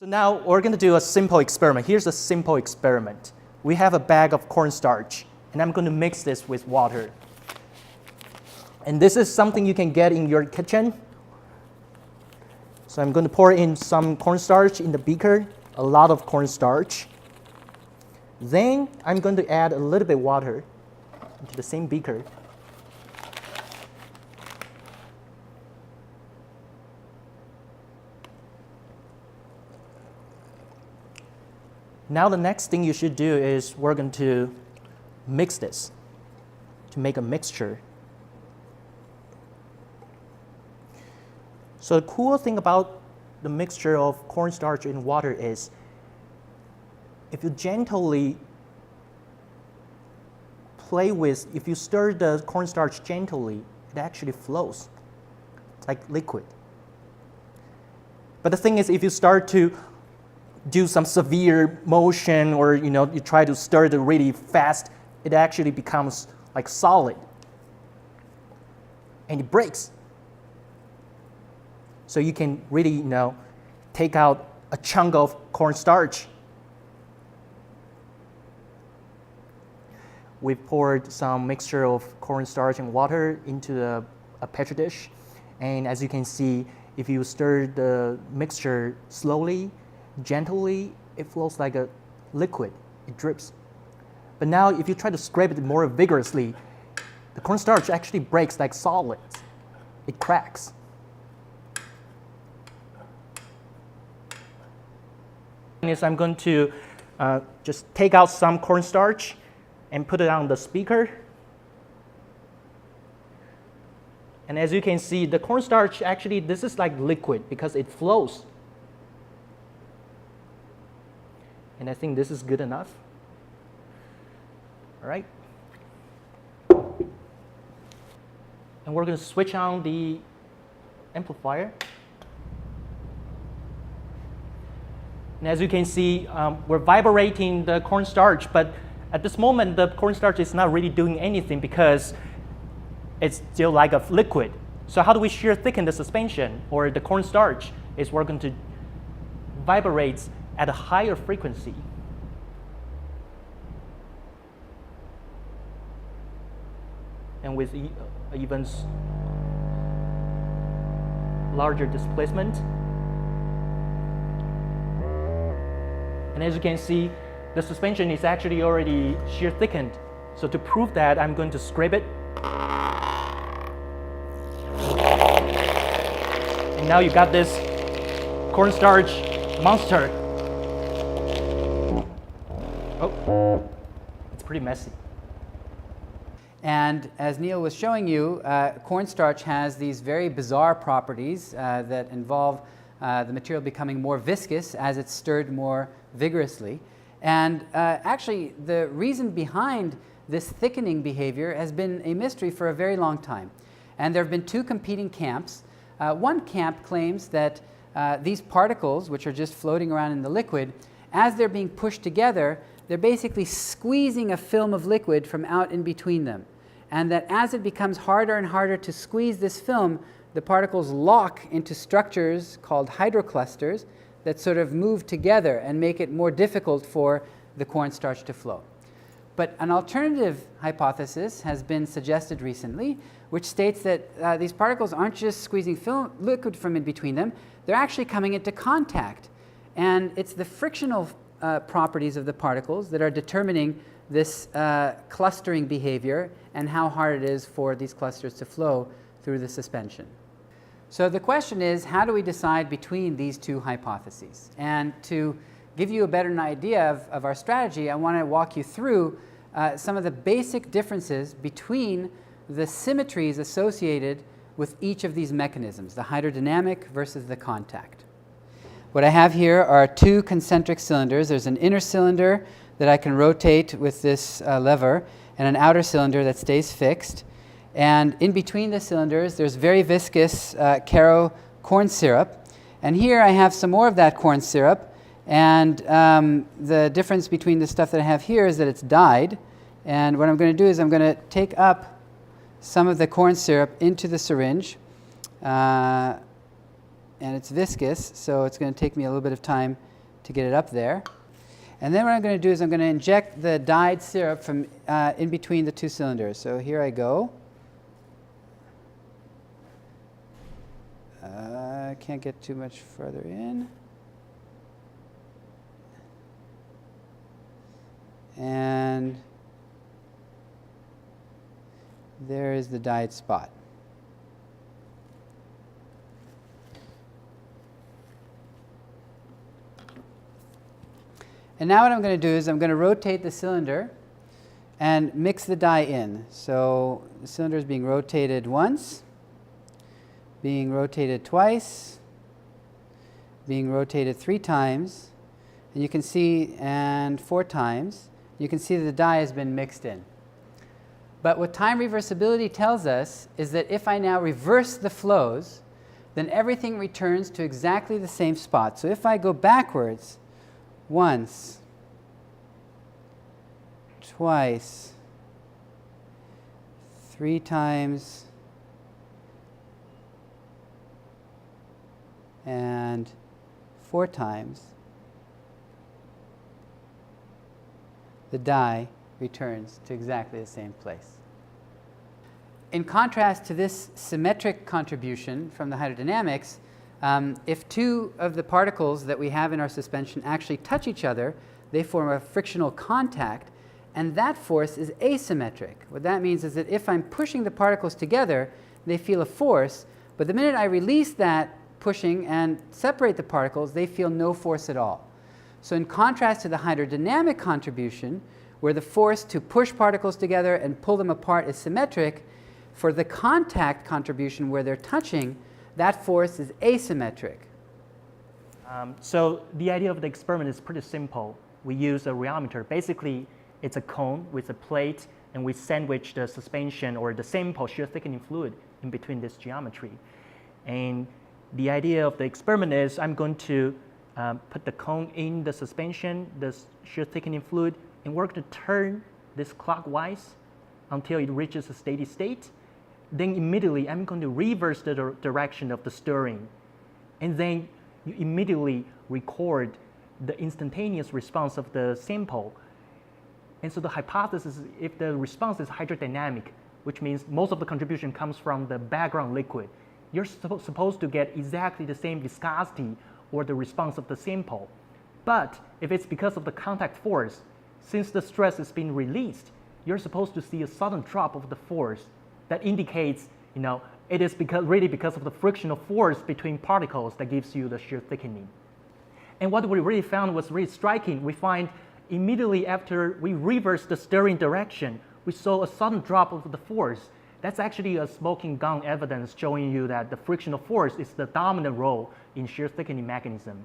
So now we're going to do a simple experiment. Here's a simple experiment. We have a bag of cornstarch, and I'm going to mix this with water. And this is something you can get in your kitchen. So I'm going to pour in some cornstarch in the beaker, a lot of cornstarch. Then I'm going to add a little bit of water into the same beaker. Now the next thing you should do is we're going to mix this to make a mixture. So the cool thing about the mixture of cornstarch and water is if you gently if you stir the cornstarch gently, it actually flows like liquid. But the thing is, if you start to do some severe motion or you try to stir it really fast, it actually becomes like solid and it breaks. So you can really take out a chunk of cornstarch. We've poured some mixture of cornstarch and water into a petri dish, and as you can see, if you stir the mixture slowly, gently, it flows like a liquid. It drips. But now if you try to scrape it more vigorously, the cornstarch actually breaks like solids. It cracks. I'm going to just take out some cornstarch and put it on the speaker. And as you can see, the cornstarch actually, this is like liquid because it flows. And I think this is good enough. All right. And we're going to switch on the amplifier. And as you can see, we're vibrating the cornstarch, but at this moment, the cornstarch is not really doing anything because it's still like a liquid. So how do we shear thicken the suspension or the cornstarch? Is we're going to vibrate at a higher frequency. And with even larger displacement. And as you can see, the suspension is actually already shear thickened. So to prove that, I'm going to scrape it. And now you got this cornstarch monster. Oh, it's pretty messy. And as Neil was showing you, cornstarch has these very bizarre properties that involve the material becoming more viscous as it's stirred more vigorously. And actually, the reason behind this thickening behavior has been a mystery for a very long time. And there have been two competing camps. One camp claims that these particles, which are just floating around in the liquid, as they're being pushed together, they're basically squeezing a film of liquid from out in between them. And that as it becomes harder and harder to squeeze this film, the particles lock into structures called hydroclusters that sort of move together and make it more difficult for the cornstarch to flow. But an alternative hypothesis has been suggested recently, which states that these particles aren't just squeezing liquid from in between them, they're actually coming into contact. And it's the frictional properties of the particles that are determining this clustering behavior and how hard it is for these clusters to flow through the suspension. So the question is, how do we decide between these two hypotheses? And to give you a better idea of our strategy, I want to walk you through some of the basic differences between the symmetries associated with each of these mechanisms, the hydrodynamic versus the contact. What I have here are two concentric cylinders. There's an inner cylinder that I can rotate with this lever and an outer cylinder that stays fixed. And in between the cylinders, there's very viscous Caro corn syrup. And here I have some more of that corn syrup. And the difference between the stuff that I have here is that it's dyed. And what I'm going to do is I'm going to take up some of the corn syrup into the syringe. and it's viscous, so it's going to take me a little bit of time to get it up there. And then what I'm going to do is I'm going to inject the dyed syrup from in between the two cylinders. So here I go. I can't get too much further in. And there is the dyed spot. And now what I'm going to do is I'm going to rotate the cylinder and mix the dye in. So the cylinder is being rotated once, being rotated twice, being rotated 3 times, and you can see, and 4 times. You can see that the dye has been mixed in. But what time reversibility tells us is that if I now reverse the flows, then everything returns to exactly the same spot. So if I go backwards, once, twice, 3 times, and 4 times, the dye returns to exactly the same place. In contrast to this symmetric contribution from the hydrodynamics, if 2 of the particles that we have in our suspension actually touch each other, they form a frictional contact, and that force is asymmetric. What that means is that if I'm pushing the particles together, they feel a force, but the minute I release that pushing and separate the particles, they feel no force at all. So in contrast to the hydrodynamic contribution, where the force to push particles together and pull them apart is symmetric, for the contact contribution where they're touching, that force is asymmetric. So the idea of the experiment is pretty simple. We use a rheometer. Basically, it's a cone with a plate, and we sandwich the suspension or the sample shear thickening fluid in between this geometry. And the idea of the experiment is I'm going to put the cone in the suspension, the shear thickening fluid, and we're going to turn this clockwise until it reaches a steady state. Then immediately I'm going to reverse the direction of the stirring. And then you immediately record the instantaneous response of the sample. And so the hypothesis is if the response is hydrodynamic, which means most of the contribution comes from the background liquid, you're supposed to get exactly the same viscosity or the response of the sample. But if it's because of the contact force, since the stress is being released, you're supposed to see a sudden drop of the force that indicates, it is really because of the frictional force between particles that gives you the shear thickening. And what we really found was really striking. We find immediately after we reversed the stirring direction, we saw a sudden drop of the force. That's actually a smoking gun evidence showing you that the frictional force is the dominant role in shear thickening mechanism.